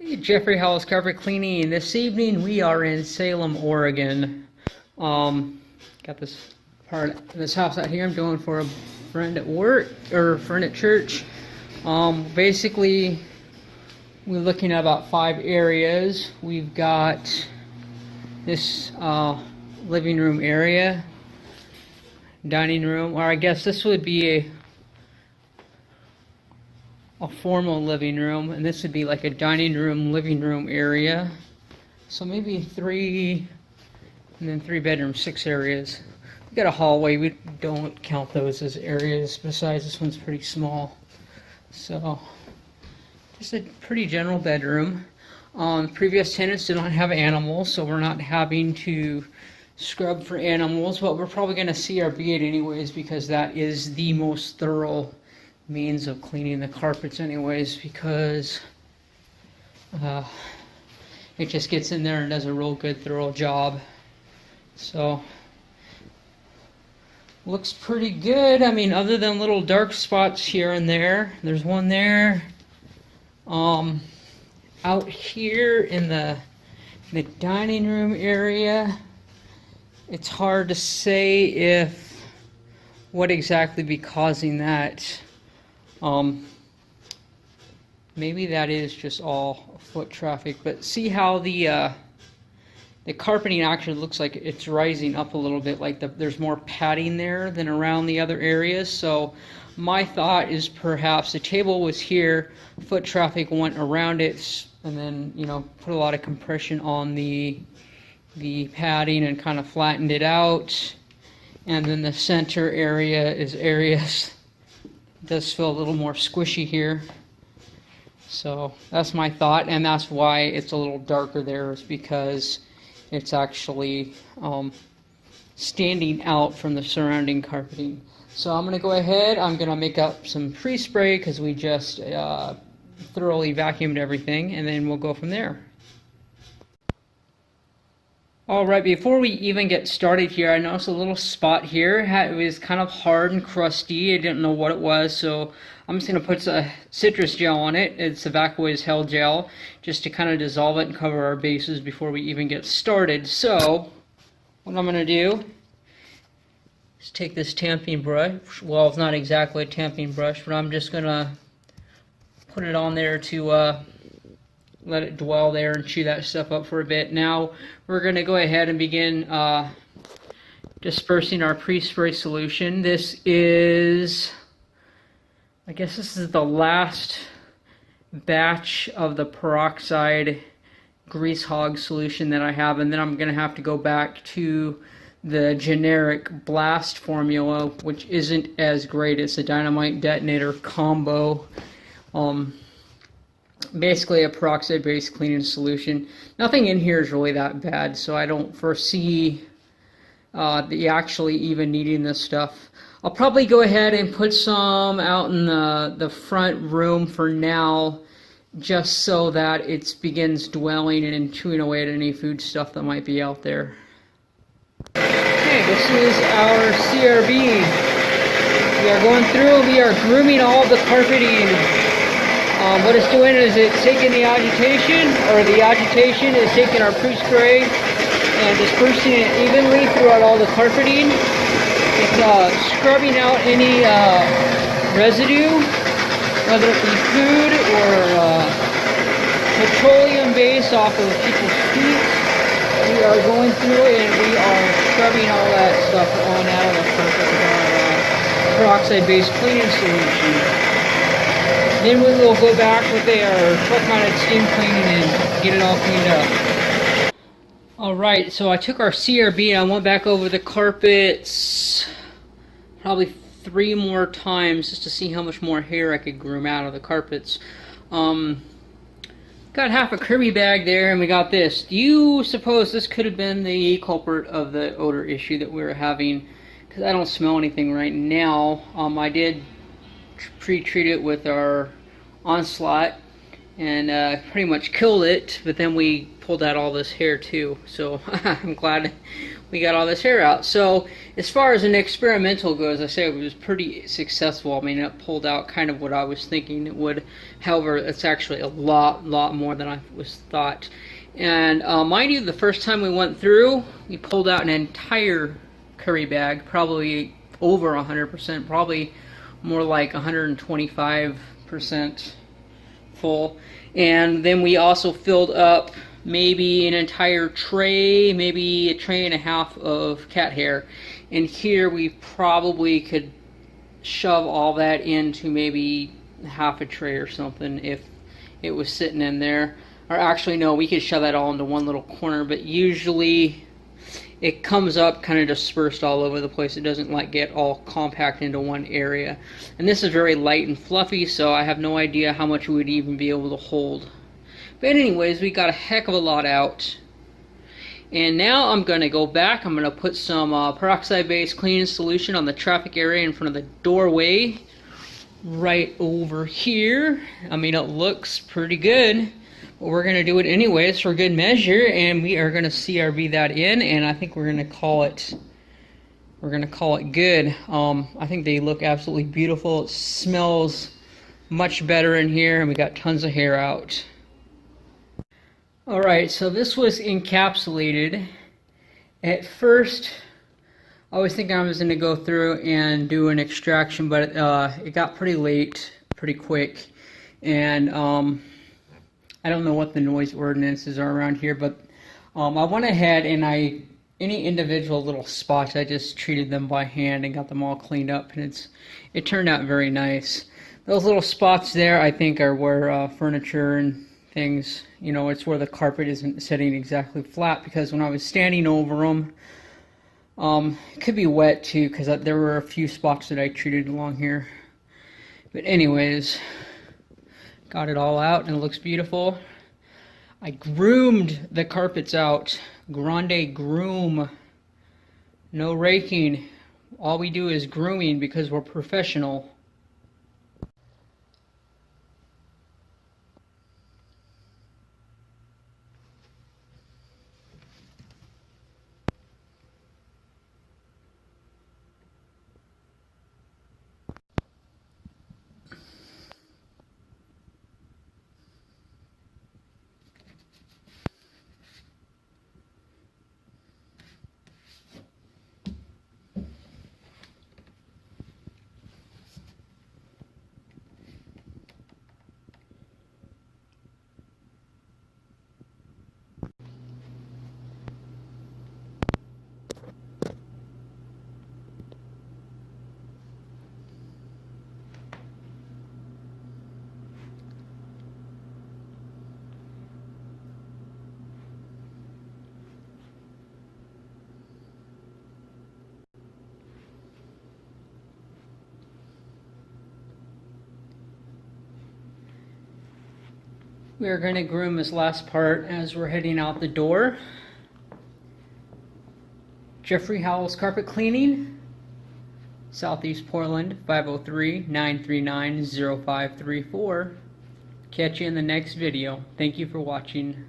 Hey, Jeffrey, Howells Carpet Cleaning. This evening we are in Salem, Oregon. Got this this house out here I'm doing for a friend at work, or a friend at church. Basically, we're looking at about 5 areas. We've got this living room area, dining room, or I guess this would be a formal living room, and this would be like a dining room, living room area. So maybe 3, and then 3 bedrooms, 6 areas. We got a hallway. We don't count those as areas. Besides, this one's pretty small. So just a pretty general bedroom. Previous tenants did not have animals, so we're not having to scrub for animals, but we're probably going to CRB it anyways, because that is the most thorough means of cleaning the carpets anyways, because it just gets in there and does a real good thorough job. So looks pretty good. I mean, other than little dark spots here and there. There's one there. Out here in the dining room area, it's hard to say if what exactly be causing that. Maybe that is just all foot traffic, but see how the carpeting actually looks like it's rising up a little bit, like there's more padding there than around the other areas. So my thought is perhaps the table was here, foot traffic went around it, and then, you know, put a lot of compression on the padding and kind of flattened it out. And then the center area is areas does feel a little more squishy here. So that's my thought, and that's why it's a little darker there, is because it's actually standing out from the surrounding carpeting. So I'm going to go ahead, I'm going to make up some pre-spray because we just thoroughly vacuumed everything, and then we'll go from there. Alright, before we even get started here, I noticed a little spot here. It was kind of hard and crusty. I didn't know what it was, so I'm just going to put a citrus gel on it. It's a Evacuated Hell gel, just to kind of dissolve it and cover our bases before we even get started. So, what I'm going to do is take this tamping brush. Well, it's not exactly a tamping brush, but I'm just going to put it on there to let it dwell there and chew that stuff up for a bit. Now we're going to go ahead and begin dispersing our pre-spray solution. This is, I guess this is the last batch of the peroxide grease hog solution that I have, and then I'm going to have to go back to the generic blast formula, which isn't as great. It's a dynamite detonator combo. Basically a peroxide based cleaning solution. Nothing in here is really that bad, so I don't foresee the actually even needing this stuff. I'll probably go ahead and put some out in the front room for now, just so that it begins dwelling and chewing away at any food stuff that might be out there. Okay, this is our CRB. We are going through, we are grooming all the carpeting. What it's doing is it's taking the agitation is taking our pre-spray and dispersing it evenly throughout all the carpeting. It's scrubbing out any residue, whether it be food or petroleum base off of people's feet. We are going through it and we are scrubbing all that stuff on out of the carpet with our peroxide-based cleaning solution. Then we will go back with our truck-mounted steam cleaning and get it all cleaned up. Alright, so I took our CRB and I went back over the carpets probably 3 more times just to see how much more hair I could groom out of the carpets. Got half a Kirby bag there, and we got this. Do you suppose this could have been the culprit of the odor issue that we were having? Because I don't smell anything right now. I did pre-treat it with our Onslaught and pretty much killed it, but then we pulled out all this hair too, so I'm glad we got all this hair out. So as far as an experimental goes, I say it was pretty successful. I mean, it pulled out kind of what I was thinking it would. However, it's actually a lot more than I was thought. And mind you, the first time we went through, we pulled out an entire curry bag, probably over 100%, probably more like 125% full. And then we also filled up maybe an entire tray, maybe a tray and a half of cat hair. And here we probably could shove all that into maybe half a tray or something if it was sitting in there. Or actually, no, we could shove that all into one little corner, but usually it comes up kind of dispersed all over the place. It doesn't like get all compact into one area. And this is very light and fluffy, so I have no idea how much we would even be able to hold. But anyways, we got a heck of a lot out. And now I'm going to go back. I'm going to put some peroxide-based cleaning solution on the traffic area in front of the doorway right over here. I mean, it looks pretty good. But we're going to do it anyways for good measure, and we are going to CRB that in, and I think we're going to call it good. I think they look absolutely beautiful. It smells much better in here, and we got tons of hair out. Alright, so this was encapsulated. At first, I was thinking I was going to go through and do an extraction, but it got pretty late, pretty quick, and I don't know what the noise ordinances are around here, but I went ahead and any individual little spots, I just treated them by hand and got them all cleaned up, and it turned out very nice. Those little spots there, I think, are where furniture and things, you know, it's where the carpet isn't sitting exactly flat, because when I was standing over them, it could be wet too, because there were a few spots that I treated along here. But anyways, got it all out and it looks beautiful. I groomed the carpets out. Grande groom. No raking. All we do is grooming because we're professional. We are going to groom this last part as we're heading out the door. Jeffrey Howells Carpet Cleaning, Southeast Portland, 503-939-0534. Catch you in the next video. Thank you for watching.